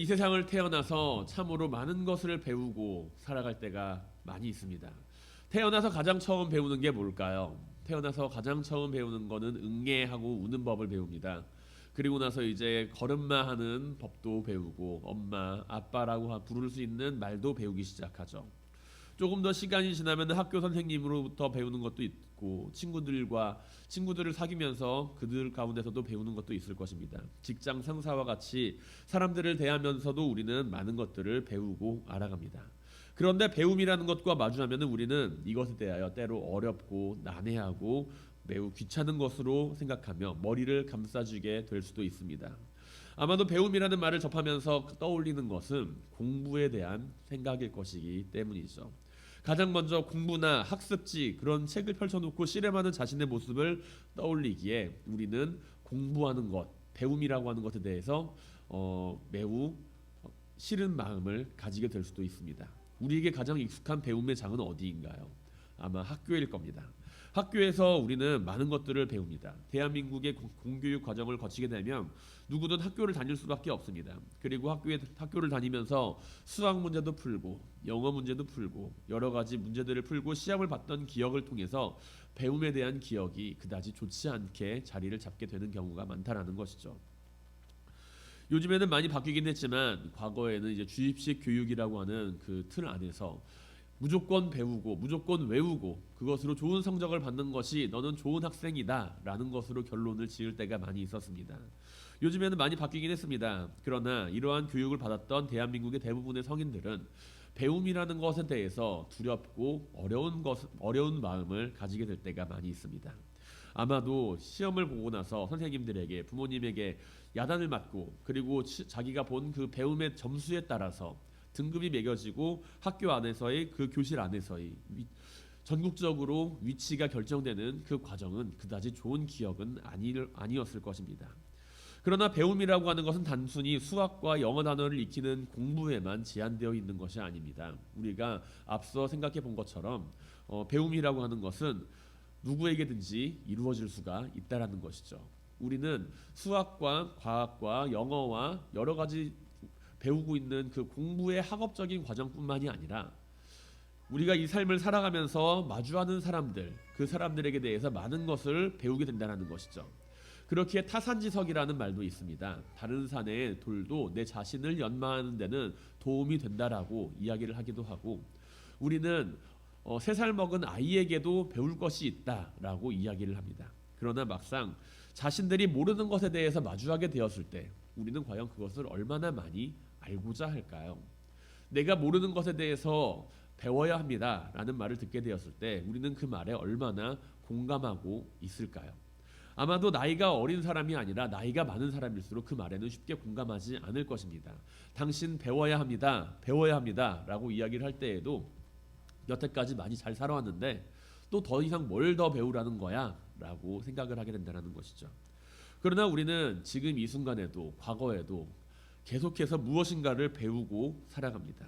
세상을 태어나서 참으로 많은 것을 배우고 살아갈 때가 많이 있습니다. 태어나서 가장 처음 배우는 게 뭘까요? 태어나서 가장 처음 배우는 거는 응애하고 우는 법을 배웁니다. 그리고 나서 이제 걸음마 하는 법도 배우고 엄마, 아빠라고 부를 수 있는 말도 배우기 시작하죠. 조금 더 시간이 지나면 학교 선생님으로부터 배우는 것도 있고 친구들을 사귀면서 그들 가운데서도 배우는 것도 있을 것입니다. 직장 상사와 같이 사람들을 대하면서도 우리는 많은 것들을 배우고 알아갑니다. 그런데 배움이라는 것과 마주하면 우리는 이것에 대하여 때로 어렵고 난해하고 매우 귀찮은 것으로 생각하며 머리를 감싸주게 될 수도 있습니다. 아마도 배움이라는 말을 접하면서 떠올리는 것은 공부에 대한 생각일 것이기 때문이죠. 가장 먼저 공부나 학습지 그런 책을 펼쳐놓고 씨름하는 자신의 모습을 떠올리기에 우리는 공부하는 것, 배움이라고 하는 것에 대해서 매우 싫은 마음을 가지게 될 수도 있습니다. 우리에게 가장 익숙한 배움의 장은 어디인가요? 아마 학교일 겁니다. 학교에서 우리는 많은 것들을 배웁니다. 대한민국의 공교육 과정을 거치게 되면 누구든 학교를 다닐 수밖에 없습니다. 그리고 학교를 다니면서 수학 문제도 풀고 영어 문제도 풀고 여러 가지 문제들을 풀고 시험을 봤던 기억을 통해서 배움에 대한 기억이 그다지 좋지 않게 자리를 잡게 되는 경우가 많다라는 것이죠. 요즘에는 많이 바뀌긴 했지만 과거에는 이제 주입식 교육이라고 하는 그 틀 안에서 무조건 배우고 무조건 외우고 그것으로 좋은 성적을 받는 것이 너는 좋은 학생이다 라는 것으로 결론을 지을 때가 많이 있었습니다. 요즘에는 많이 바뀌긴 했습니다. 그러나 이러한 교육을 받았던 대한민국의 대부분의 성인들은 배움이라는 것에 대해서 두렵고 어려운 마음을 가지게 될 때가 많이 있습니다. 아마도 시험을 보고 나서 선생님들에게 부모님에게 야단을 맞고 그리고 자기가 본 그 배움의 점수에 따라서 등급이 매겨지고 학교 안에서의 그 교실 안에서의 전국적으로 위치가 결정되는 그 과정은 그다지 좋은 기억은 아니었을 것입니다. 그러나 배움이라고 하는 것은 단순히 수학과 영어 단어를 익히는 공부에만 제한되어 있는 것이 아닙니다. 우리가 앞서 생각해 본 것처럼 배움이라고 하는 것은 누구에게든지 이루어질 수가 있다라는 것이죠. 우리는 수학과 과학과 영어와 여러 가지 배우고 있는 그 공부의 학업적인 과정뿐만이 아니라 우리가 이 삶을 살아가면서 마주하는 사람들, 그 사람들에게 대해서 많은 것을 배우게 된다는 것이죠. 그렇기에 타산지석이라는 말도 있습니다. 다른 산의 돌도 내 자신을 연마하는 데는 도움이 된다라고 이야기를 하기도 하고 우리는 3살 먹은 아이에게도 배울 것이 있다라고 이야기를 합니다. 그러나 막상 자신들이 모르는 것에 대해서 마주하게 되었을 때 우리는 과연 그것을 얼마나 많이 알고자 할까요? 내가 모르는 것에 대해서 배워야 합니다 라는 말을 듣게 되었을 때 우리는 그 말에 얼마나 공감하고 있을까요? 아마도 나이가 어린 사람이 아니라 나이가 많은 사람일수록 그 말에는 쉽게 공감하지 않을 것입니다. 당신 배워야 합니다 라고 이야기를 할 때에도 여태까지 많이 잘 살아왔는데 또 더 이상 뭘 더 배우라는 거야 라고 생각을 하게 된다는 것이죠. 그러나 우리는 지금 이 순간에도 과거에도 계속해서 무엇인가를 배우고 살아갑니다.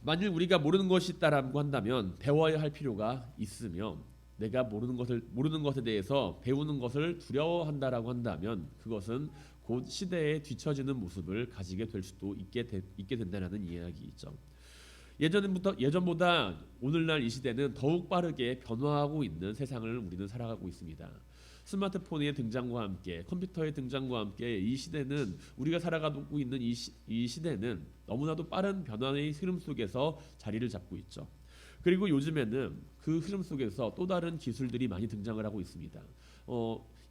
만일 우리가 모르는 것이 있다라고 한다면 배워야 할 필요가 있으며 내가 모르는 것에 대해서 배우는 것을 두려워한다라고 한다면 그것은 곧 시대에 뒤처지는 모습을 가지게 될 수도 있게 된다는 이야기이죠. 예전보다 오늘날 이 시대는 더욱 빠르게 변화하고 있는 세상을 우리는 살아가고 있습니다. 스마트폰의 등장과 함께 컴퓨터의 등장과 함께 이 시대는 우리가 살아가고 있는 이 시대는 너무나도 빠른 변화의 흐름 속에서 자리를 잡고 있죠. 그리고 요즘에는 그 흐름 속에서 또 다른 기술들이 많이 등장을 하고 있습니다.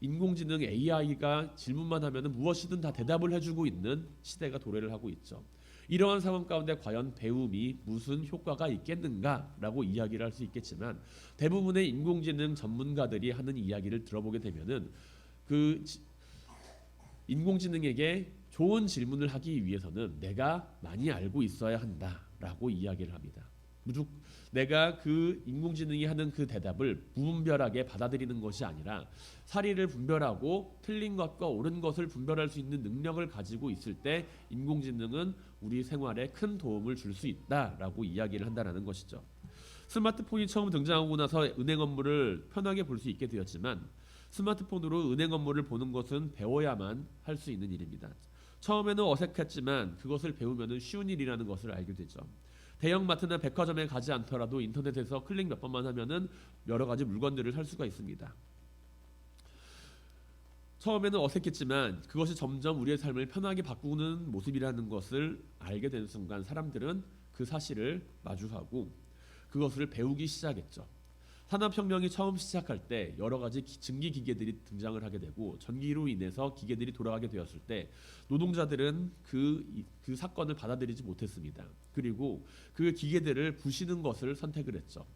인공지능 AI가 질문만 하면 무엇이든 다 대답을 해주고 있는 시대가 도래를 하고 있죠. 이러한 상황 가운데 과연 배움이 무슨 효과가 있겠는가라고 이야기를 할 수 있겠지만 대부분의 인공지능 전문가들이 하는 이야기를 들어보게 되면은 그 인공지능에게 좋은 질문을 하기 위해서는 내가 많이 알고 있어야 한다라고 이야기를 합니다. 내가 그 인공지능이 하는 그 대답을 무분별하게 받아들이는 것이 아니라 사리를 분별하고 틀린 것과 옳은 것을 분별할 수 있는 능력을 가지고 있을 때 인공지능은 우리 생활에 큰 도움을 줄 수 있다라고 이야기를 한다는 것이죠. 스마트폰이 처음 등장하고 나서 은행 업무를 편하게 볼 수 있게 되었지만 스마트폰으로 은행 업무를 보는 것은 배워야만 할 수 있는 일입니다. 처음에는 어색했지만 그것을 배우면 쉬운 일이라는 것을 알게 되죠. 대형마트나 백화점에 가지 않더라도 인터넷에서 클릭 몇 번만 하면은 여러 가지 물건들을 살 수가 있습니다. 처음에는 어색했지만 그것이 점점 우리의 삶을 편하게 바꾸는 모습이라는 것을 알게 되는 순간 사람들은 그 사실을 마주하고 그것을 배우기 시작했죠. 산업혁명이 처음 시작할 때 여러 가지 증기 기계들이 등장을 하게 되고 전기로 인해서 기계들이 돌아가게 되었을 때 노동자들은 그 사건을 받아들이지 못했습니다. 그리고 그 기계들을 부시는 것을 선택을 했죠.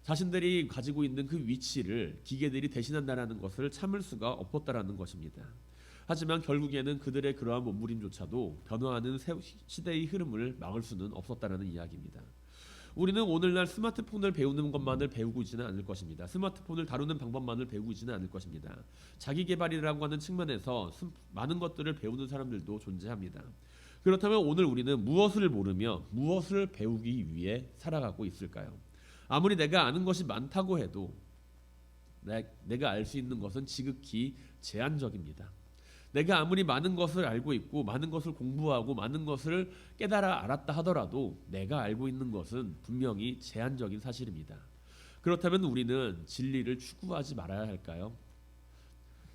자신들이 가지고 있는 그 위치를 기계들이 대신한다라는 것을 참을 수가 없었다라는 것입니다. 하지만 결국에는 그들의 그러한 몸부림조차도 변화하는 시대의 흐름을 막을 수는 없었다라는 이야기입니다. 우리는 오늘날 스마트폰을 배우는 것만을 배우고 있지는 않을 것입니다. 스마트폰을 다루는 방법만을 배우고 있지는 않을 것입니다. 자기개발이라고 하는 측면에서 많은 것들을 배우는 사람들도 존재합니다. 그렇다면 오늘 우리는 무엇을 모르며 무엇을 배우기 위해 살아가고 있을까요? 아무리 내가 아는 것이 많다고 해도 내가 알 수 있는 것은 지극히 제한적입니다. 내가 아무리 많은 것을 알고 있고 많은 것을 공부하고 많은 것을 깨달아 알았다 하더라도 내가 알고 있는 것은 분명히 제한적인 사실입니다. 그렇다면 우리는 진리를 추구하지 말아야 할까요?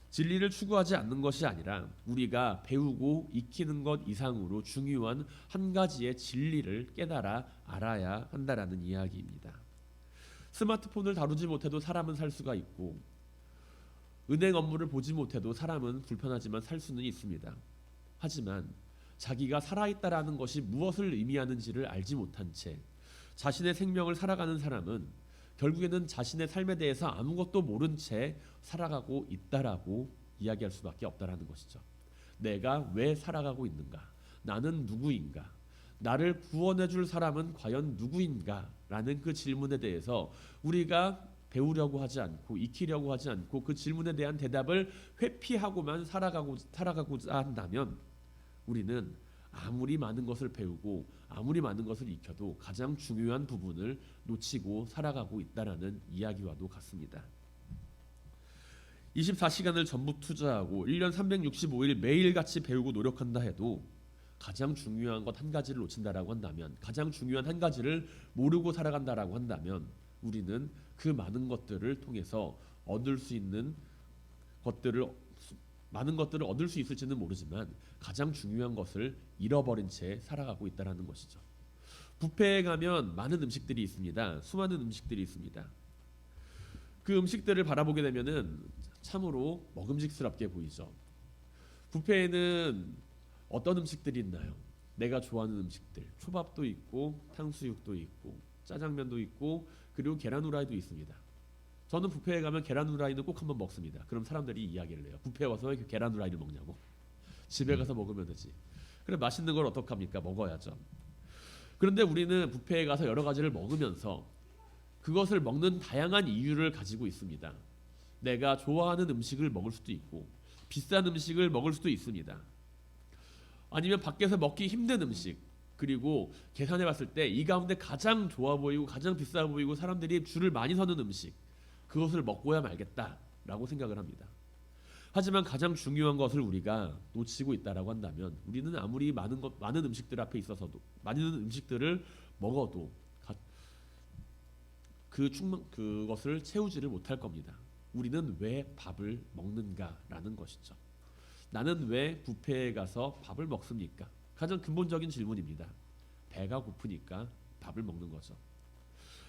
진리를 추구하지 않는 것이 아니라 우리가 배우고 익히는 것 이상으로 중요한 한 가지의 진리를 깨달아 알아야 한다라는 이야기입니다. 스마트폰을 다루지 못해도 사람은 살 수가 있고 은행 업무를 보지 못해도 사람은 불편하지만 살 수는 있습니다. 하지만 자기가 살아있다라는 것이 무엇을 의미하는지를 알지 못한 채 자신의 생명을 살아가는 사람은 결국에는 자신의 삶에 대해서 아무것도 모른 채 살아가고 있다라고 이야기할 수밖에 없다라는 것이죠. 내가 왜 살아가고 있는가? 나는 누구인가? 나를 구원해 줄 사람은 과연 누구인가? 라는 그 질문에 대해서 우리가 배우려고 하지 않고 익히려고 하지 않고 그 질문에 대한 대답을 회피하고만 살아가고자 한다면 우리는 아무리 많은 것을 배우고 아무리 많은 것을 익혀도 가장 중요한 부분을 놓치고 살아가고 있다라는 이야기와도 같습니다. 24시간을 전부 투자하고 1년 365일 매일같이 배우고 노력한다 해도 가장 중요한 것 한 가지를 놓친다라고 한다면, 가장 중요한 한 가지를 모르고 살아간다라고 한다면 우리는 그 많은 것들을 통해서 얻을 수 있는 많은 것들을 얻을 수 있을지는 모르지만 가장 중요한 것을 잃어버린 채 살아가고 있다는 것이죠. 뷔페에 가면 많은 음식들이 있습니다. 수많은 음식들이 있습니다. 그 음식들을 바라보게 되면은 참으로 먹음직스럽게 보이죠. 뷔페에는 어떤 음식들이 있나요? 내가 좋아하는 음식들, 초밥도 있고 탕수육도 있고 짜장면도 있고 그리고 계란 후라이도 있습니다. 저는 뷔페에 가면 계란 후라이는 꼭 한번 먹습니다. 그럼 사람들이 이야기를 해요. 뷔페에 와서 왜 계란 후라이를 먹냐고. 집에 가서 먹으면 되지. 그래 맛있는 걸 어떡합니까? 먹어야죠. 그런데 우리는 뷔페에 가서 여러 가지를 먹으면서 그것을 먹는 다양한 이유를 가지고 있습니다. 내가 좋아하는 음식을 먹을 수도 있고 비싼 음식을 먹을 수도 있습니다. 아니면 밖에서 먹기 힘든 음식, 그리고 계산해 봤을 때 이 가운데 가장 좋아 보이고 가장 비싸 보이고 사람들이 줄을 많이 서는 음식, 그것을 먹고야 말겠다라고 생각을 합니다. 하지만 가장 중요한 것을 우리가 놓치고 있다라고 한다면 우리는 아무리 많은 음식들 앞에 있어서도 많은 음식들을 먹어도 그것을 채우지를 못할 겁니다. 우리는 왜 밥을 먹는가라는 것이죠. 나는 왜 뷔페에 가서 밥을 먹습니까? 가장 근본적인 질문입니다. 배가 고프니까 밥을 먹는 거죠.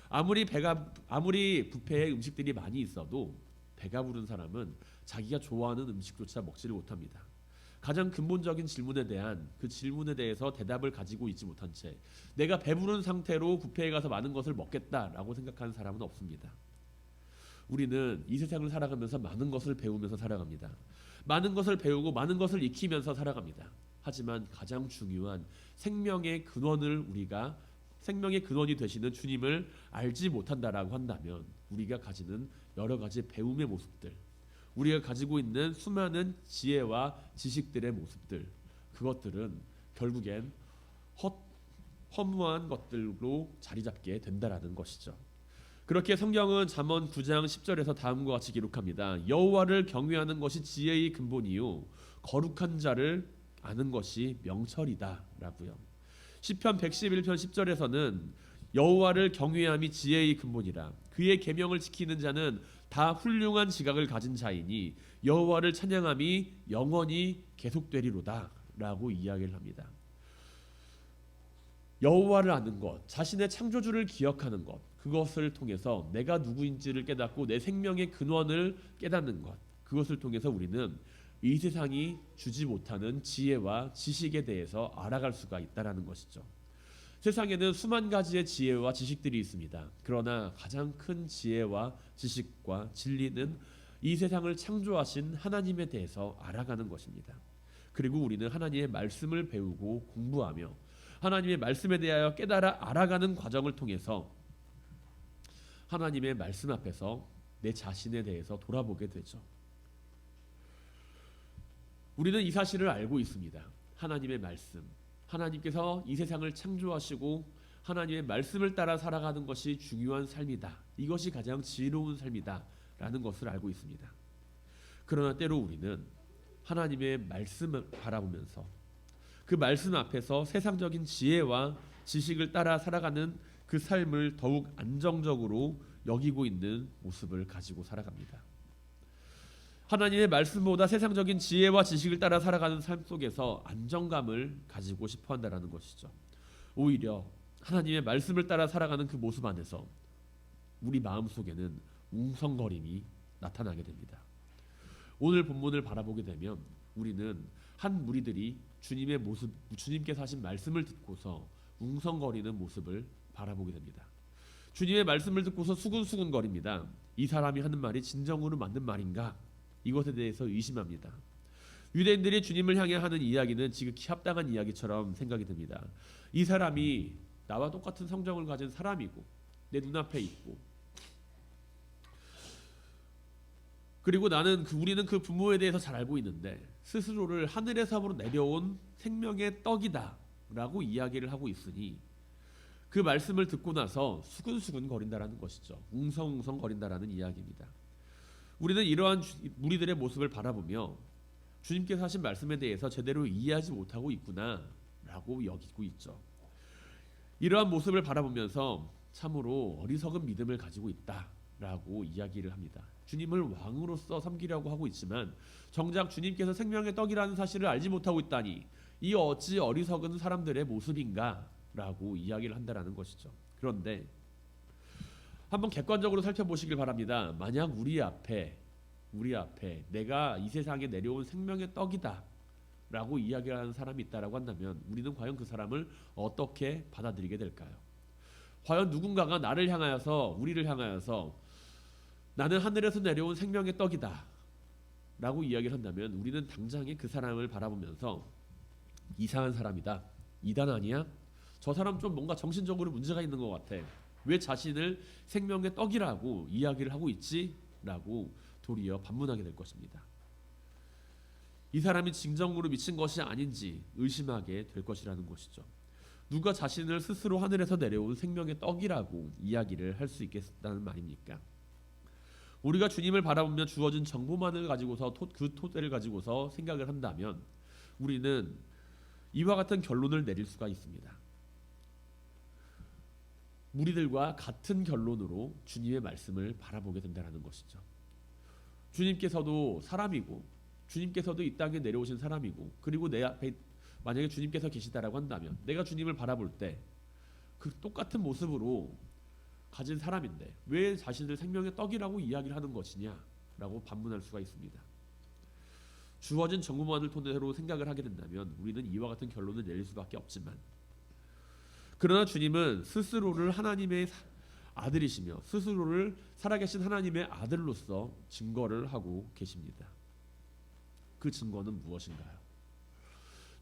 아무리 뷔페에 음식들이 많이 있어도 배가 부른 사람은 자기가 좋아하는 음식조차 먹지를 못합니다. 가장 근본적인 질문에 대한 그 질문에 대해서 대답을 가지고 있지 못한 채 내가 배부른 상태로 뷔페에 가서 많은 것을 먹겠다라고 생각하는 사람은 없습니다. 우리는 이 세상을 살아가면서 많은 것을 배우면서 살아갑니다. 많은 것을 배우고 많은 것을 익히면서 살아갑니다. 하지만 가장 중요한 생명의 근원이 되시는 주님을 알지 못한다라고 한다면 우리가 가지는 여러 가지 배움의 모습들, 우리가 가지고 있는 수많은 지혜와 지식들의 모습들, 그것들은 결국엔 허무한 것들로 자리 잡게 된다라는 것이죠. 그렇게 성경은 잠언 9장 10절에서 다음과 같이 기록합니다. 여호와를 경외하는 것이 지혜의 근본이요 거룩한 자를 아는 것이 명철이다라고요. 시편 111편 10절에서는 여호와를 경외함이 지혜의 근본이라 그의 계명을 지키는 자는 다 훌륭한 지각을 가진 자이니 여호와를 찬양함이 영원히 계속되리로다라고 이야기를 합니다. 여호와를 아는 것, 자신의 창조주를 기억하는 것, 그것을 통해서 내가 누구인지를 깨닫고 내 생명의 근원을 깨닫는 것, 그것을 통해서 우리는 이 세상이 주지 못하는 지혜와 지식에 대해서 알아갈 수가 있다라는 것이죠. 세상에는 수만 가지의 지혜와 지식들이 있습니다. 그러나 가장 큰 지혜와 지식과 진리는 이 세상을 창조하신 하나님에 대해서 알아가는 것입니다. 그리고 우리는 하나님의 말씀을 배우고 공부하며 하나님의 말씀에 대하여 깨달아 알아가는 과정을 통해서 하나님의 말씀 앞에서 내 자신에 대해서 돌아보게 되죠. 우리는 이 사실을 알고 있습니다. 하나님의 말씀, 하나님께서 이 세상을 창조하시고 하나님의 말씀을 따라 살아가는 것이 중요한 삶이다. 이것이 가장 지혜로운 삶이다 라는 것을 알고 있습니다. 그러나 때로 우리는 하나님의 말씀을 바라보면서 그 말씀 앞에서 세상적인 지혜와 지식을 따라 살아가는 그 삶을 더욱 안정적으로 여기고 있는 모습을 가지고 살아갑니다. 하나님의 말씀보다 세상적인 지혜와 지식을 따라 살아가는 삶 속에서 안정감을 가지고 싶어 한다는 것이죠. 오히려 하나님의 말씀을 따라 살아가는 그 모습 안에서 우리 마음속에는 웅성거림이 나타나게 됩니다. 오늘 본문을 바라보게 되면 우리는 한 무리들이 주님의 모습, 주님께서 하신 말씀을 듣고서 웅성거리는 모습을 바라보게 됩니다. 주님의 말씀을 듣고서 수근수근거립니다. 이 사람이 하는 말이 진정으로 맞는 말인가? 이것에 대해서 의심합니다. 유대인들이 주님을 향해 하는 이야기는 지극히 합당한 이야기처럼 생각이 듭니다. 이 사람이 나와 똑같은 성정을 가진 사람이고 내 눈앞에 있고 그리고 우리는 그 부모에 대해서 잘 알고 있는데 스스로를 하늘에서부터 내려온 생명의 떡이다 라고 이야기를 하고 있으니 그 말씀을 듣고 나서 수근수근 거린다라는 것이죠. 웅성웅성 거린다라는 이야기입니다. 우리는 이러한 무리들의 모습을 바라보며 주님께서 하신 말씀에 대해서 제대로 이해하지 못하고 있구나 라고 여기고 있죠. 이러한 모습을 바라보면서 참으로 어리석은 믿음을 가지고 있다 라고 이야기를 합니다. 주님을 왕으로서 섬기려고 하고 있지만 정작 주님께서 생명의 떡이라는 사실을 알지 못하고 있다니 이 어찌 어리석은 사람들의 모습인가 라고 이야기를 한다라는 것이죠. 그런데 한번 객관적으로 살펴보시길 바랍니다. 만약 우리 앞에 내가 이 세상에 내려온 생명의 떡이다 라고 이야기를 하는 사람이 있다라고 한다면 우리는 과연 그 사람을 어떻게 받아들이게 될까요? 과연 누군가가 우리를 향하여서 나는 하늘에서 내려온 생명의 떡이다 라고 이야기를 한다면 우리는 당장에 그 사람을 바라보면서 이상한 사람이다, 이단 아니야? 저 사람 좀 뭔가 정신적으로 문제가 있는 것 같아. 왜 자신을 생명의 떡이라고 이야기를 하고 있지? 라고 도리어 반문하게 될 것입니다. 이 사람이 진정으로 미친 것이 아닌지 의심하게 될 것이라는 것이죠. 누가 자신을 스스로 하늘에서 내려온 생명의 떡이라고 이야기를 할 수 있겠다는 말입니까? 우리가 주님을 바라보며 주어진 정보만을 가지고서 그 토대를 가지고서 생각을 한다면 우리는 이와 같은 결론을 내릴 수가 있습니다. 무리들과 같은 결론으로 주님의 말씀을 바라보게 된다는 것이죠. 주님께서도 사람이고 주님께서도 이 땅에 내려오신 사람이고 그리고 내 앞에 만약에 주님께서 계시다라고 한다면 내가 주님을 바라볼 때 그 똑같은 모습으로 가진 사람인데 왜 자신을 생명의 떡이라고 이야기를 하는 것이냐라고 반문할 수가 있습니다. 주어진 정보만을 토대로 생각을 하게 된다면 우리는 이와 같은 결론을 내릴 수밖에 없지만 그러나 주님은 스스로를 하나님의 아들이시며 스스로를 살아계신 하나님의 아들로서 증거를 하고 계십니다. 그 증거는 무엇인가요?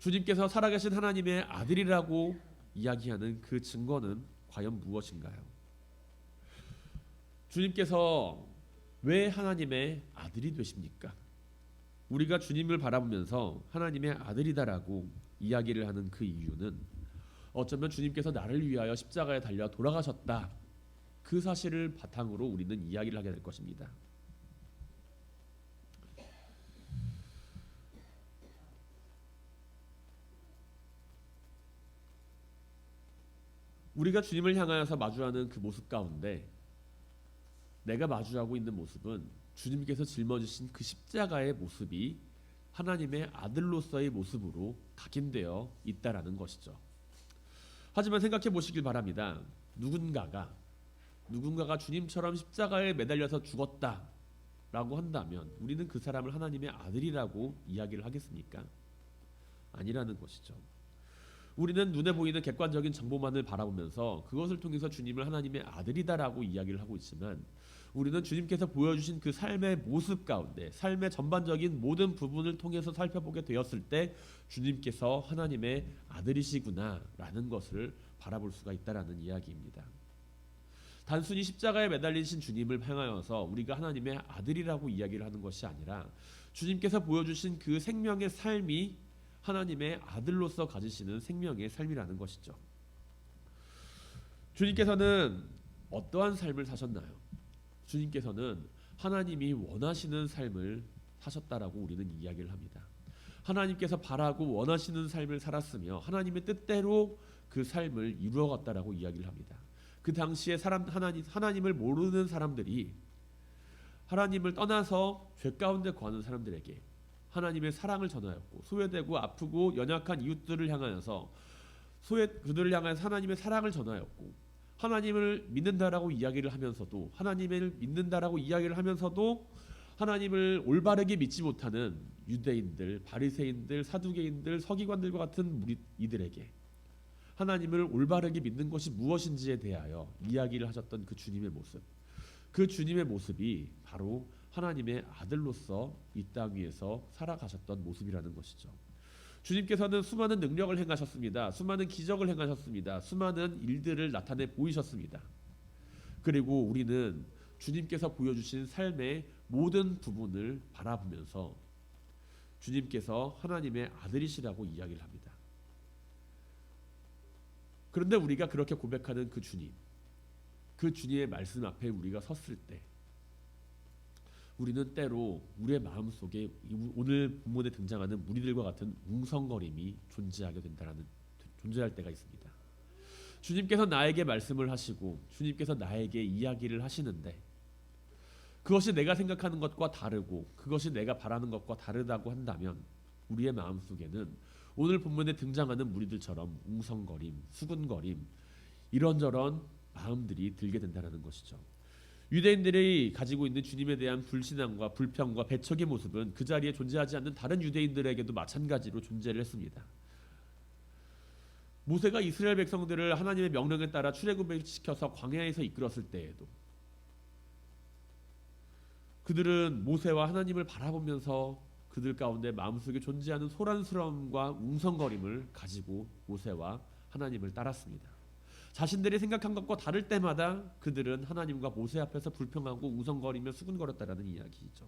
주님께서 살아계신 하나님의 아들이라고 이야기하는 그 증거는 과연 무엇인가요? 주님께서 왜 하나님의 아들이 되십니까? 우리가 주님을 바라보면서 하나님의 아들이다라고 이야기를 하는 그 이유는 어쩌면 주님께서 나를 위하여 십자가에 달려 돌아가셨다. 그 사실을 바탕으로 우리는 이야기를 하게 될 것입니다. 우리가 주님을 향하여서 마주하는 그 모습 가운데 내가 마주하고 있는 모습은 주님께서 짊어지신 그 십자가의 모습이 하나님의 아들로서의 모습으로 각인되어 있다라는 것이죠. 하지만 생각해 보시길 바랍니다. 누군가가 주님처럼 십자가에 매달려서 죽었다라고 한다면 우리는 그 사람을 하나님의 아들이라고 이야기를 하겠습니까? 아니라는 것이죠. 우리는 눈에 보이는 객관적인 정보만을 바라보면서 그것을 통해서 주님을 하나님의 아들이다라고 이야기를 하고 있지만 우리는 주님께서 보여주신 그 삶의 모습 가운데 삶의 전반적인 모든 부분을 통해서 살펴보게 되었을 때 주님께서 하나님의 아들이시구나라는 것을 바라볼 수가 있다라는 이야기입니다. 단순히 십자가에 매달리신 주님을 향하여서 우리가 하나님의 아들이라고 이야기를 하는 것이 아니라 주님께서 보여주신 그 생명의 삶이 하나님의 아들로서 가지시는 생명의 삶이라는 것이죠. 주님께서는 어떠한 삶을 사셨나요? 주님께서는 하나님이 원하시는 삶을 사셨다라고 우리는 이야기를 합니다. 하나님께서 바라고 원하시는 삶을 살았으며 하나님의 뜻대로 그 삶을 이루어갔다라고 이야기를 합니다. 그 당시에 하나님을 모르는 사람들이 하나님을 떠나서 죄 가운데 거하는 사람들에게 하나님의 사랑을 전하였고 소외되고 아프고 연약한 이웃들을 향하여서 그들을 향해서 하나님의 사랑을 전하였고 하나님을 믿는다라고 이야기를 하면서도 하나님을 올바르게 믿지 못하는 유대인들, 바리새인들, 사두개인들, 서기관들과 같은 이들에게 하나님을 올바르게 믿는 것이 무엇인지에 대하여 이야기를 하셨던 그 주님의 모습, 그 주님의 모습이 바로 하나님의 아들로서 이 땅 위에서 살아가셨던 모습이라는 것이죠. 주님께서는 수많은 능력을 행하셨습니다. 수많은 기적을 행하셨습니다. 수많은 일들을 나타내 보이셨습니다. 그리고 우리는 주님께서 보여주신 삶의 모든 부분을 바라보면서 주님께서 하나님의 아들이시라고 이야기를 합니다. 그런데 우리가 그렇게 고백하는 그 주님의 말씀 앞에 우리가 섰을 때 우리는 때로 우리의 마음속에 오늘 본문에 등장하는 무리들과 같은 웅성거림이 존재할 때가 있습니다. 주님께서 나에게 말씀을 하시고 주님께서 나에게 이야기를 하시는데 그것이 내가 생각하는 것과 다르고 그것이 내가 바라는 것과 다르다고 한다면 우리의 마음속에는 오늘 본문에 등장하는 무리들처럼 웅성거림, 수군거림 이런저런 마음들이 들게 된다는 것이죠. 유대인들이 가지고 있는 주님에 대한 불신앙과 불평과 배척의 모습은 그 자리에 존재하지 않는 다른 유대인들에게도 마찬가지로 존재를 했습니다. 모세가 이스라엘 백성들을 하나님의 명령에 따라 출애굽시켜서 광야에서 이끌었을 때에도 그들은 모세와 하나님을 바라보면서 그들 가운데 마음속에 존재하는 소란스러움과 웅성거림을 가지고 모세와 하나님을 따랐습니다. 자신들이 생각한 것과 다를 때마다 그들은 하나님과 모세 앞에서 불평하고 웅성거리며 수군거렸다라는 이야기죠.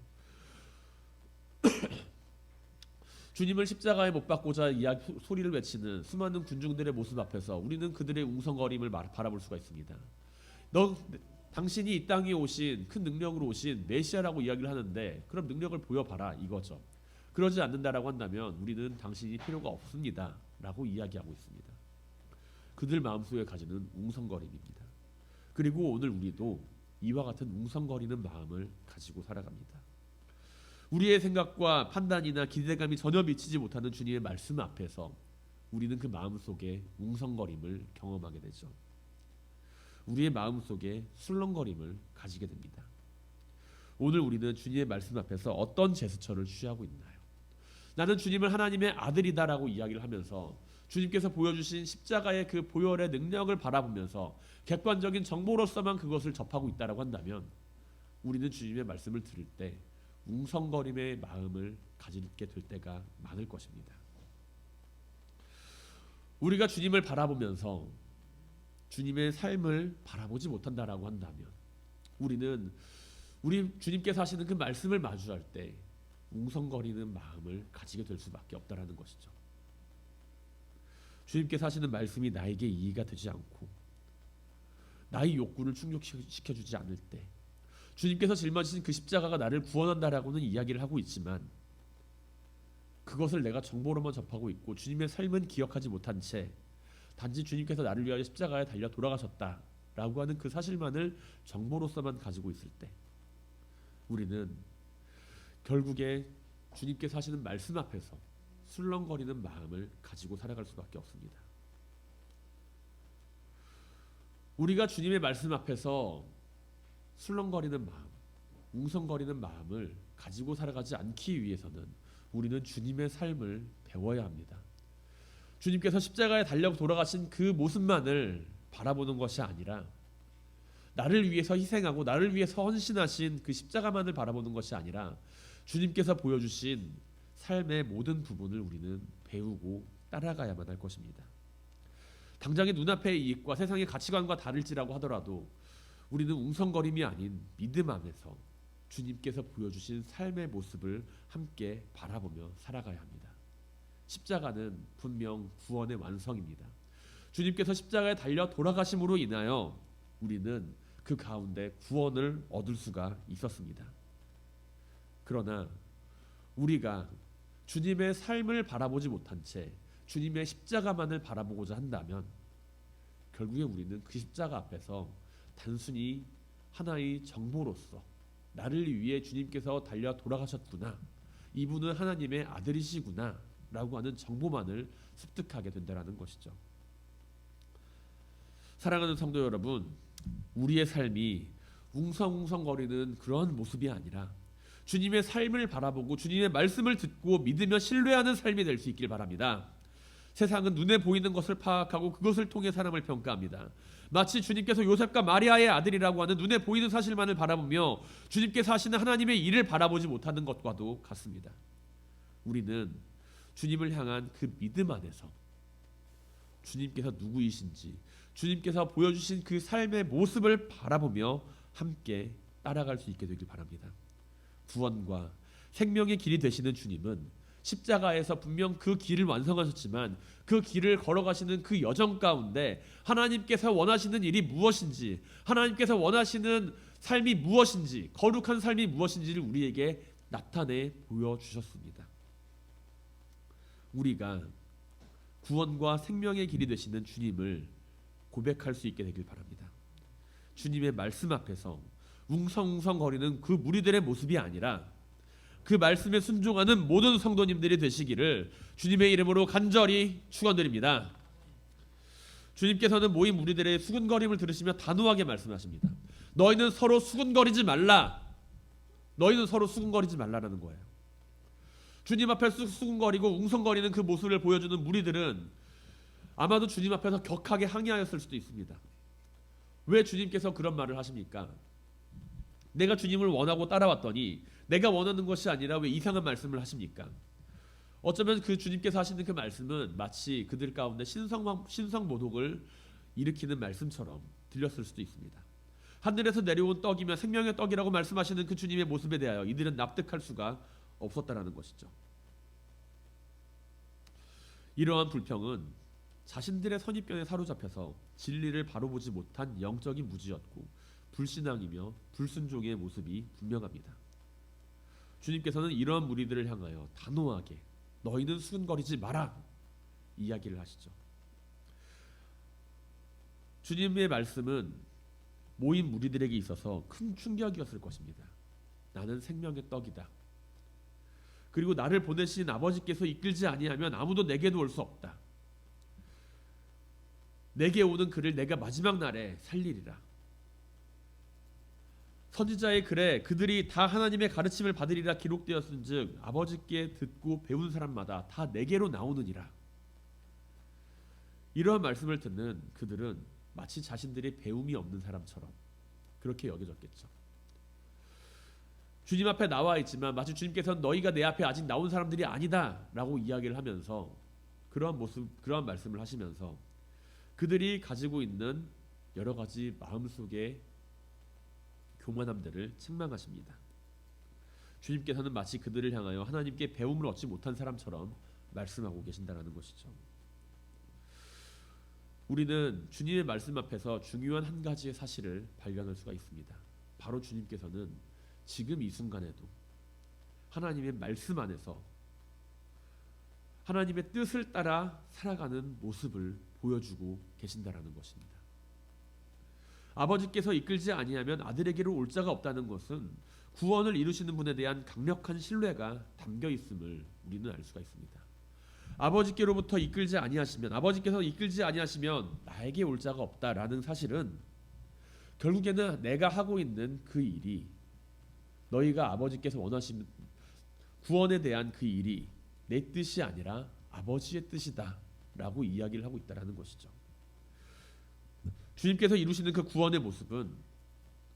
주님을 십자가에 못 박고자 소리를 외치는 수많은 군중들의 모습 앞에서 우리는 그들의 웅성거림을 바라볼 수가 있습니다. 당신이 이 땅에 오신 큰 능력으로 오신 메시아라고 이야기를 하는데 그럼 능력을 보여봐라 이거죠. 그러지 않는다라고 한다면 우리는 당신이 필요가 없습니다 라고 이야기하고 있습니다. 그들 마음속에 가지는 웅성거림입니다. 그리고 오늘 우리도 이와 같은 웅성거리는 마음을 가지고 살아갑니다. 우리의 생각과 판단이나 기대감이 전혀 미치지 못하는 주님의 말씀 앞에서 우리는 그 마음속에 웅성거림을 경험하게 되죠. 우리의 마음속에 술렁거림을 가지게 됩니다. 오늘 우리는 주님의 말씀 앞에서 어떤 제스처를 취하고 있나요? 나는 주님을 하나님의 아들이다라고 이야기를 하면서 주님께서 보여주신 십자가의 그 보혈의 능력을 바라보면서 객관적인 정보로서만 그것을 접하고 있다라고 한다면 우리는 주님의 말씀을 들을 때 웅성거림의 마음을 가지게 될 때가 많을 것입니다. 우리가 주님을 바라보면서 주님의 삶을 바라보지 못한다라고 한다면 우리는 주님께서 하시는 그 말씀을 마주할 때 웅성거리는 마음을 가지게 될 수밖에 없다라는 것이죠. 주님께서 하시는 말씀이 나에게 이해가 되지 않고 나의 욕구를 충족시켜주지 않을 때 주님께서 짊어지신 그 십자가가 나를 구원한다라고는 이야기를 하고 있지만 그것을 내가 정보로만 접하고 있고 주님의 삶은 기억하지 못한 채 단지 주님께서 나를 위하여 십자가에 달려 돌아가셨다라고 하는 그 사실만을 정보로서만 가지고 있을 때 우리는 결국에 주님께서 하시는 말씀 앞에서 술렁거리는 마음을 가지고 살아갈 수밖에 없습니다. 우리가 주님의 말씀 앞에서 술렁거리는 마음, 웅성거리는 마음을 가지고 살아가지 않기 위해서는 우리는 주님의 삶을 배워야 합니다. 주님께서 십자가에 달려 돌아가신 그 모습만을 바라보는 것이 아니라 나를 위해서 희생하고 나를 위해서 헌신하신 그 십자가만을 바라보는 것이 아니라 주님께서 보여주신 삶의 모든 부분을 우리는 배우고 따라가야만 할 것입니다. 당장의 눈앞의 이익과 세상의 가치관과 다를지라고 하더라도 우리는 웅성거림이 아닌 믿음 안에서 주님께서 보여주신 삶의 모습을 함께 바라보며 살아가야 합니다. 십자가는 분명 구원의 완성입니다. 주님께서 십자가에 달려 돌아가심으로 인하여 우리는 그 가운데 구원을 얻을 수가 있었습니다. 그러나 우리가 주님의 삶을 바라보지 못한 채 주님의 십자가만을 바라보고자 한다면 결국에 우리는 그 십자가 앞에서 단순히 하나의 정보로서 나를 위해 주님께서 달려 돌아가셨구나, 이분은 하나님의 아들이시구나 라고 하는 정보만을 습득하게 된다는 것이죠. 사랑하는 성도 여러분, 우리의 삶이 웅성웅성거리는 그런 모습이 아니라 주님의 삶을 바라보고 주님의 말씀을 듣고 믿으며 신뢰하는 삶이 될 수 있길 바랍니다. 세상은 눈에 보이는 것을 파악하고 그것을 통해 사람을 평가합니다. 마치 주님께서 요셉과 마리아의 아들이라고 하는 눈에 보이는 사실만을 바라보며 주님께서 하시는 하나님의 일을 바라보지 못하는 것과도 같습니다. 우리는 주님을 향한 그 믿음 안에서 주님께서 누구이신지, 주님께서 보여주신 그 삶의 모습을 바라보며 함께 따라갈 수 있게 되길 바랍니다. 구원과 생명의 길이 되시는 주님은 십자가에서 분명 그 길을 완성하셨지만 그 길을 걸어가시는 그 여정 가운데 하나님께서 원하시는 일이 무엇인지, 하나님께서 원하시는 삶이 무엇인지, 거룩한 삶이 무엇인지를 우리에게 나타내 보여주셨습니다. 우리가 구원과 생명의 길이 되시는 주님을 고백할 수 있게 되길 바랍니다. 주님의 말씀 앞에서 웅성웅성거리는 그 무리들의 모습이 아니라 그 말씀에 순종하는 모든 성도님들이 되시기를 주님의 이름으로 간절히 축원드립니다. 주님께서는 모인 무리들의 수군거림을 들으시며 단호하게 말씀하십니다. 너희는 서로 수군거리지 말라. 너희는 서로 수군거리지 말라라는 거예요. 주님 앞에 수군거리고 웅성거리는 그 모습을 보여주는 무리들은 아마도 주님 앞에서 격하게 항의하였을 수도 있습니다. 왜 주님께서 그런 말을 하십니까? 내가 주님을 원하고 따라왔더니 내가 원하는 것이 아니라 왜 이상한 말씀을 하십니까? 어쩌면 그 주님께서 하시는 그 말씀은 마치 그들 가운데 신성모독을 일으키는 말씀처럼 들렸을 수도 있습니다. 하늘에서 내려온 떡이며 생명의 떡이라고 말씀하시는 그 주님의 모습에 대하여 이들은 납득할 수가 없었다라는 것이죠. 이러한 불평은 자신들의 선입견에 사로잡혀서 진리를 바로 보지 못한 영적인 무지였고 불신앙이며 불순종의 모습이 분명합니다. 주님께서는 이러한 무리들을 향하여 단호하게 너희는 수군거리지 마라 이야기를 하시죠. 주님의 말씀은 모인 무리들에게 있어서 큰 충격이었을 것입니다. 나는 생명의 떡이다. 그리고 나를 보내신 아버지께서 이끌지 아니하면 아무도 내게도 올 수 없다. 내게 오는 그를 내가 마지막 날에 살리리라. 선지자의 글에 그들이 다 하나님의 가르침을 받으리라 기록되었은즉 아버지께 듣고 배운 사람마다 다 내게로 나오느니라. 이러한 말씀을 듣는 그들은 마치 자신들이 배움이 없는 사람처럼 그렇게 여겨졌겠죠. 주님 앞에 나와 있지만 마치 주님께서는 너희가 내 앞에 아직 나온 사람들이 아니다 라고 이야기를 하면서 그러한 말씀을 하시면서 그들이 가지고 있는 여러 가지 마음속의 교만함들을 책망하십니다. 주님께서는 마치 그들을 향하여 하나님께 배움을 얻지 못한 사람처럼 말씀하고 계신다는 것이죠. 우리는 주님의 말씀 앞에서 중요한 한 가지의 사실을 발견할 수가 있습니다. 바로 주님께서는 지금 이 순간에도 하나님의 말씀 안에서 하나님의 뜻을 따라 살아가는 모습을 보여주고 계신다라는 것입니다. 아버지께서 이끌지 아니하면 아들에게로 올 자가 없다는 것은 구원을 이루시는 분에 대한 강력한 신뢰가 담겨 있음을 우리는 알 수가 있습니다. 아버지께로부터 이끌지 아니하시면, 아버지께서 이끌지 아니하시면 나에게 올 자가 없다라는 사실은 결국에는 내가 하고 있는 그 일이, 너희가 아버지께서 원하시는 구원에 대한 그 일이 내 뜻이 아니라 아버지의 뜻이다라고 이야기를 하고 있다라는 것이죠. 주님께서 이루시는 그 구원의 모습은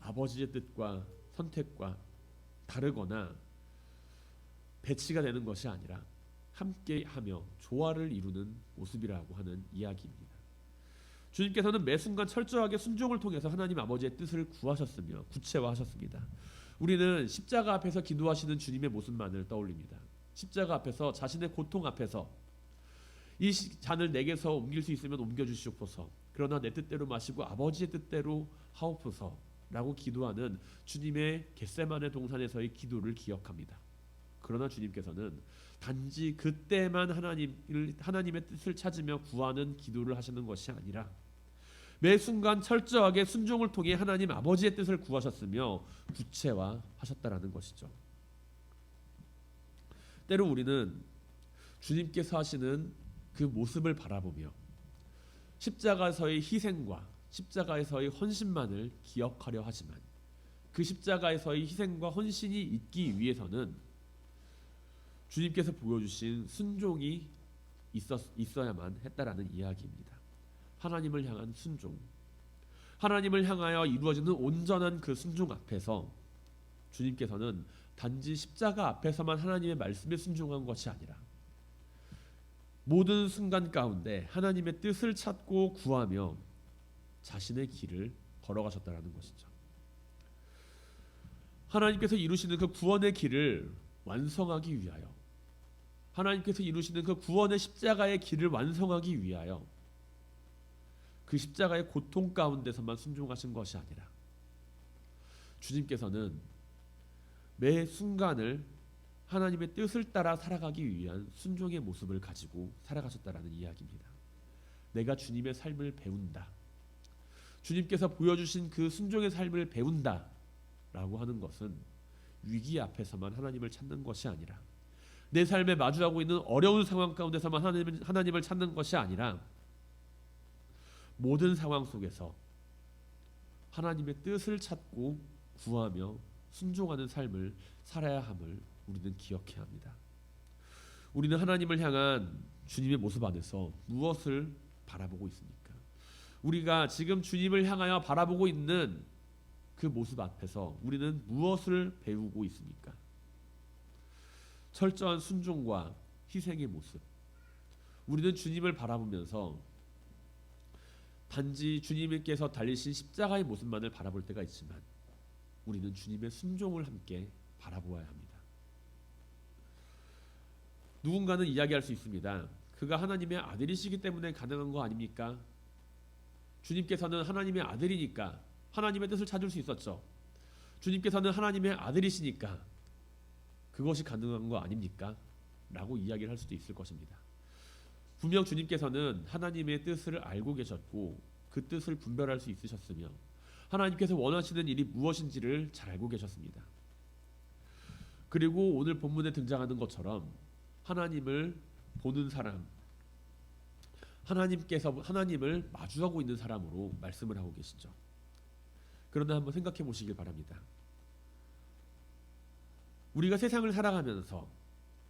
아버지의 뜻과 선택과 다르거나 배치가 되는 것이 아니라 함께하며 조화를 이루는 모습이라고 하는 이야기입니다. 주님께서는 매 순간 철저하게 순종을 통해서 하나님 아버지의 뜻을 구하셨으며 구체화하셨습니다. 우리는 십자가 앞에서 기도하시는 주님의 모습만을 떠올립니다. 십자가 앞에서 자신의 고통 앞에서 이 잔을 내게서 옮길 수 있으면 옮겨주시옵소서, 그러나 내 뜻대로 마시고 아버지의 뜻대로 하옵소서라고 기도하는 주님의 겟세마네 동산에서의 기도를 기억합니다. 그러나 주님께서는 단지 그때만 하나님의 뜻을 찾으며 구하는 기도를 하시는 것이 아니라 매 순간 철저하게 순종을 통해 하나님 아버지의 뜻을 구하셨으며 구체화하셨다라는 것이죠. 때로 우리는 주님께서 하시는 그 모습을 바라보며 십자가에서의 희생과 십자가에서의 헌신만을 기억하려 하지만 그 십자가에서의 희생과 헌신이 있기 위해서는 주님께서 보여주신 순종이 있어야만 했다라는 이야기입니다. 하나님을 향한 순종, 하나님을 향하여 이루어지는 온전한 그 순종 앞에서 주님께서는 단지 십자가 앞에서만 하나님의 말씀에 순종한 것이 아니라 모든 순간 가운데 하나님의 뜻을 찾고 구하며 자신의 길을 걸어가셨다라는 것이죠. 하나님께서 이루시는 그 구원의 길을 완성하기 위하여, 하나님께서 이루시는 그 구원의 십자가의 길을 완성하기 위하여 그 십자가의 고통 가운데서만 순종하신 것이 아니라 주님께서는 매 순간을 하나님의 뜻을 따라 살아가기 위한 순종의 모습을 가지고 살아가셨다라는 이야기입니다. 내가 주님의 삶을 배운다, 주님께서 보여주신 그 순종의 삶을 배운다라고 하는 것은 위기 앞에서만 하나님을 찾는 것이 아니라 내 삶에 마주하고 있는 어려운 상황 가운데서만 하나님을 찾는 것이 아니라 모든 상황 속에서 하나님의 뜻을 찾고 구하며 순종하는 삶을 살아야 함을 우리는 기억해야 합니다. 우리는 하나님을 향한 주님의 모습 안에서 무엇을 바라보고 있습니까? 우리가 지금 주님을 향하여 바라보고 있는 그 모습 앞에서 우리는 무엇을 배우고 있습니까? 철저한 순종과 희생의 모습. 우리는 주님을 바라보면서 단지 주님께서 달리신 십자가의 모습만을 바라볼 때가 있지만 우리는 주님의 순종을 함께 바라보아야 합니다. 누군가는 이야기할 수 있습니다. 그가 하나님의 아들이시기 때문에 가능한 거 아닙니까? 주님께서는 하나님의 아들이니까 하나님의 뜻을 찾을 수 있었죠. 주님께서는 하나님의 아들이시니까 그것이 가능한 거 아닙니까? 라고 이야기를 할 수도 있을 것입니다. 분명 주님께서는 하나님의 뜻을 알고 계셨고 그 뜻을 분별할 수 있으셨으며 하나님께서 원하시는 일이 무엇인지를 잘 알고 계셨습니다. 그리고 오늘 본문에 등장하는 것처럼 하나님을 보는 사람, 하나님을 마주하고 있는 사람으로 말씀을 하고 계시죠. 그러나 한번 생각해 보시길 바랍니다. 우리가 세상을 살아가면서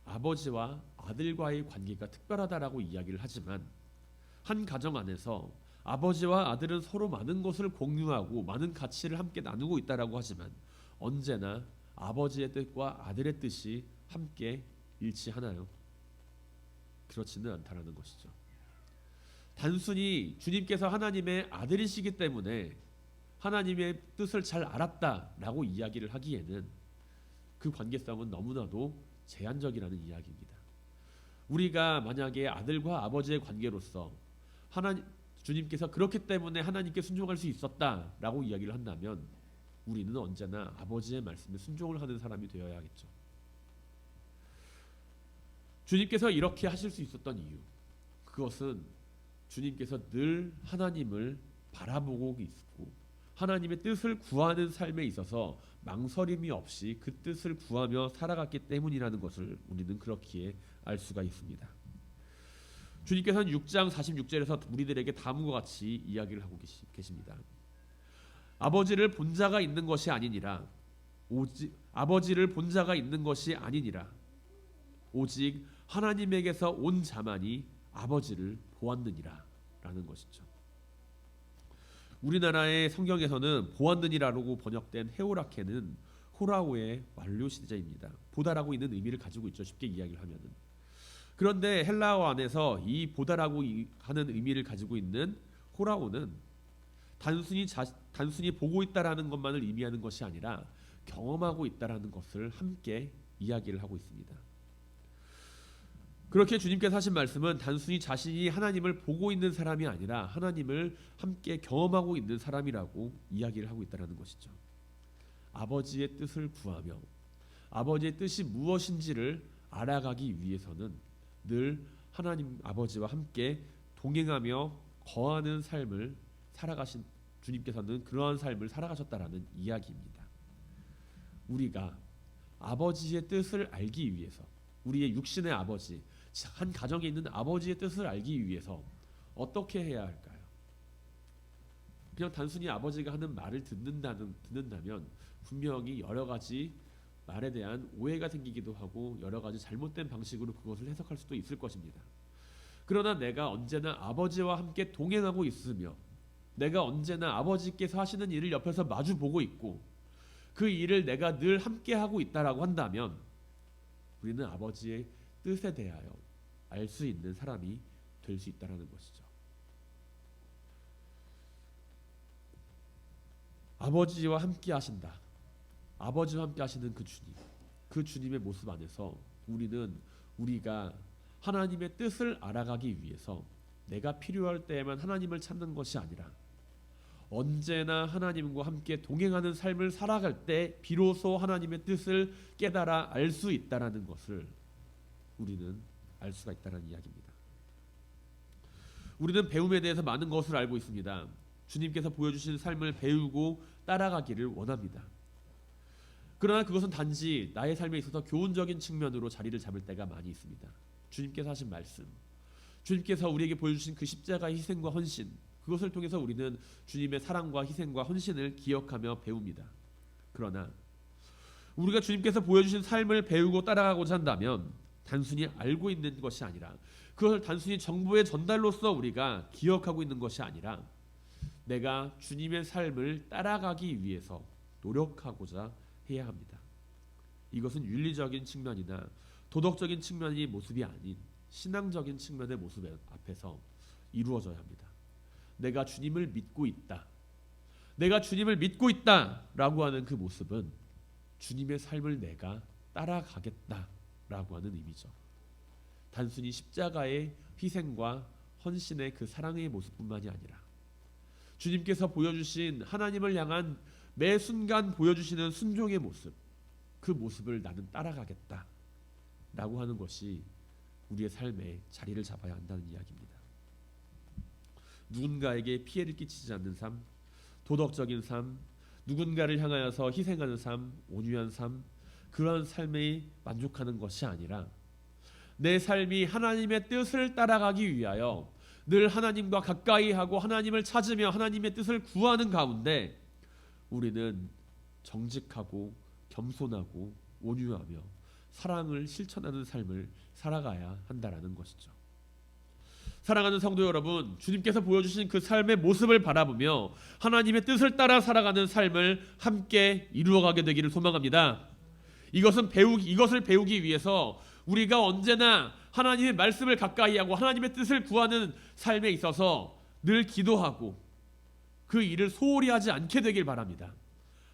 아버지와 아들과의 관계가 특별하다라고 이야기를 하지만 한 가정 안에서 아버지와 아들은 서로 많은 것을 공유하고 많은 가치를 함께 나누고 있다라고 하지만 언제나 아버지의 뜻과 아들의 뜻이 함께 일치하나요? 그렇지는 않다라는 것이죠. 단순히 주님께서 하나님의 아들이시기 때문에 하나님의 뜻을 잘 알았다라고 이야기를 하기에는 그 관계성은 너무나도 제한적이라는 이야기입니다. 우리가 만약에 아들과 아버지의 관계로서 주님께서 그렇기 때문에 하나님께 순종할 수 있었다라고 이야기를 한다면 우리는 언제나 아버지의 말씀에 순종을 하는 사람이 되어야겠죠. 주님께서 이렇게 하실 수 있었던 이유, 그것은 주님께서 늘 하나님을 바라보고 있고 하나님의 뜻을 구하는 삶에 있어서 망설임이 없이 그 뜻을 구하며 살아갔기 때문이라는 것을 우리는 그렇기에 알 수가 있습니다. 주님께서는 6장 46절에서 우리들에게 다음과 같이 이야기를 하고 계십니다. 아버지를 본 자가 있는 것이 아니니라 오직 하나님에게서 온 자만이 아버지를 보았느니라 라는 것이죠. 우리나라의 성경에서는 보았느니라고 번역된 헤오라케는 호라오의 완료 시제입니다. 보다라고 있는 의미를 가지고 있죠. 쉽게 이야기를 하면은. 그런데 헬라어 안에서 이 보다라고 하는 의미를 가지고 있는 호라오는 단순히 보고 있다라는 것만을 의미하는 것이 아니라 경험하고 있다라는 것을 함께 이야기를 하고 있습니다. 그렇게 주님께서 하신 말씀은 단순히 자신이 하나님을 보고 있는 사람이 아니라 하나님을 함께 경험하고 있는 사람이라고 이야기를 하고 있다는 것이죠. 아버지의 뜻을 구하며 아버지의 뜻이 무엇인지를 알아가기 위해서는 늘 하나님 아버지와 함께 동행하며 거하는 삶을 살아가신 주님께서는 그러한 삶을 살아가셨다라는 이야기입니다. 우리가 아버지의 뜻을 알기 위해서 우리의 육신의 아버지 한 가정에 있는 아버지의 뜻을 알기 위해서 어떻게 해야 할까요? 그냥 단순히 아버지가 하는 말을 듣는다면 분명히 여러 가지 말에 대한 오해가 생기기도 하고 여러 가지 잘못된 방식으로 그것을 해석할 수도 있을 것입니다. 그러나 내가 언제나 아버지와 함께 동행하고 있으며 내가 언제나 아버지께서 하시는 일을 옆에서 마주보고 있고 그 일을 내가 늘 함께 하고 있다라고 한다면 우리는 아버지의 뜻에 대하여 알 수 있는 사람이 될 수 있다라는 것이죠. 아버지와 함께 하신다. 아버지와 함께 하시는 그 주님의 모습 안에서 우리가 하나님의 뜻을 알아가기 위해서 내가 필요할 때에만 하나님을 찾는 것이 아니라 언제나 하나님과 함께 동행하는 삶을 살아갈 때 비로소 하나님의 뜻을 깨달아 알 수 있다라는 것을 우리는 알 수가 있다는 이야기입니다. 우리는 배움에 대해서 많은 것을 알고 있습니다. 주님께서 보여주신 삶을 배우고 따라가기를 원합니다. 그러나 그것은 단지 나의 삶에 있어서 교훈적인 측면으로 자리를 잡을 때가 많이 있습니다. 주님께서 하신 말씀, 주님께서 우리에게 보여주신 그 십자가의 희생과 헌신, 그것을 통해서 우리는 주님의 사랑과 희생과 헌신을 기억하며 배웁니다. 그러나 우리가 주님께서 보여주신 삶을 배우고 따라가고자 한다면 단순히 알고 있는 것이 아니라 그것을 단순히 정보의 전달로서 우리가 기억하고 있는 것이 아니라 내가 주님의 삶을 따라가기 위해서 노력하고자 해야 합니다. 이것은 윤리적인 측면이나 도덕적인 측면의 모습이 아닌 신앙적인 측면의 모습 앞에서 이루어져야 합니다. 내가 주님을 믿고 있다. 내가 주님을 믿고 있다라고 하는 그 모습은 주님의 삶을 내가 따라가겠다라고 하는 의미죠. 단순히 십자가의 희생과 헌신의 그 사랑의 모습뿐만이 아니라 주님께서 보여주신 하나님을 향한 매 순간 보여주시는 순종의 모습, 그 모습을 나는 따라가겠다라고 하는 것이 우리의 삶에 자리를 잡아야 한다는 이야기입니다. 누군가에게 피해를 끼치지 않는 삶, 도덕적인 삶, 누군가를 향하여서 희생하는 삶, 온유한 삶, 그러한 삶에 만족하는 것이 아니라 내 삶이 하나님의 뜻을 따라가기 위하여 늘 하나님과 가까이 하고 하나님을 찾으며 하나님의 뜻을 구하는 가운데 우리는 정직하고 겸손하고 온유하며 사랑을 실천하는 삶을 살아가야 한다라는 것이죠. 사랑하는 성도 여러분, 주님께서 보여주신 그 삶의 모습을 바라보며 하나님의 뜻을 따라 살아가는 삶을 함께 이루어가게 되기를 소망합니다. 이것을 배우기 위해서 우리가 언제나 하나님의 말씀을 가까이하고 하나님의 뜻을 구하는 삶에 있어서 늘 기도하고 그 일을 소홀히 하지 않게 되길 바랍니다.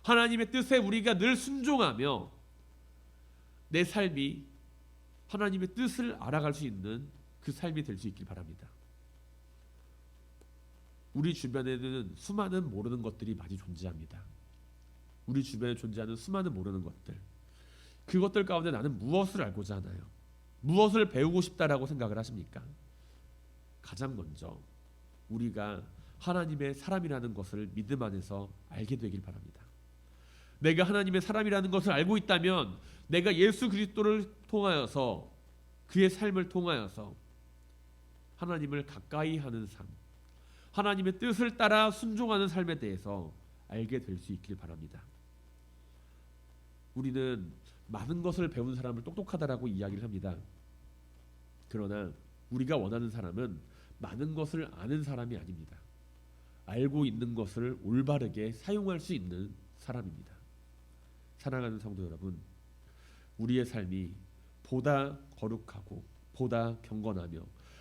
하나님의 뜻에 우리가 늘 순종하며 내 삶이 하나님의 뜻을 알아갈 수 있는 그 삶이 될 수 있길 바랍니다. 우리 주변에는 수많은 모르는 것들이 많이 존재합니다. 우리 주변에 존재하는 수많은 모르는 것들, 그것들 가운데 나는 무엇을 알고자 하나요? 무엇을 배우고 싶다라고 생각을 하십니까? 가장 먼저 우리가 하나님의 사람이라는 것을 믿음 안에서 알게 되길 바랍니다. 내가 하나님의 사람이라는 것을 알고 있다면 내가 예수 그리스도를 통하여서 그의 삶을 통하여서 하나님을 가까이 하는 삶, 하나님의 뜻을 따라 순종하는 삶에 대해서 알게 될 수 있길 바랍니다. 우리는 많은 것을 배운 사람을 똑똑하다라고 이야기를 합니다. 그러나 우리가 원하는 사람은 많은 것을 아는 사람이 아닙니다. 알고 있는 것을 올바르게 사용할 수 있는 사람입니다. 사랑하는 성도 여러분, 우리의 삶이 보다 거룩하고 보다 경건하며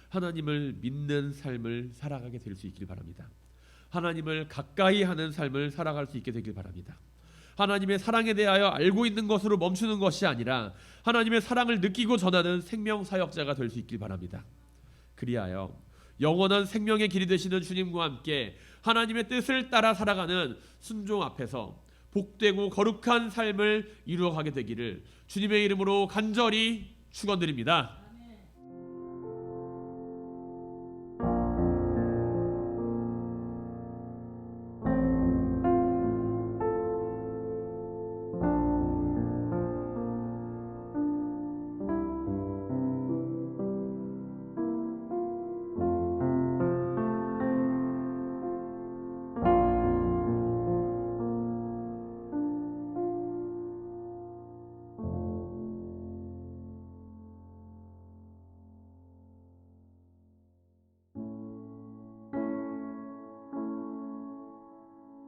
하나님을 믿는 삶을 살아가게 될 수 있길 바랍니다. 하나님을 가까이 하는 삶을 살아갈 수 있게 되길 바랍니다. 하나님의 사랑에 대하여 알고 있는 것으로 멈추는 것이 아니라 하나님의 사랑을 느끼고 전하는 생명사역자가 될 수 있길 바랍니다. 그리하여 영원한 생명의 길이 되시는 주님과 함께 하나님의 뜻을 따라 살아가는 순종 앞에서 복되고 거룩한 삶을 이루어가게 되기를 주님의 이름으로 간절히 축원드립니다.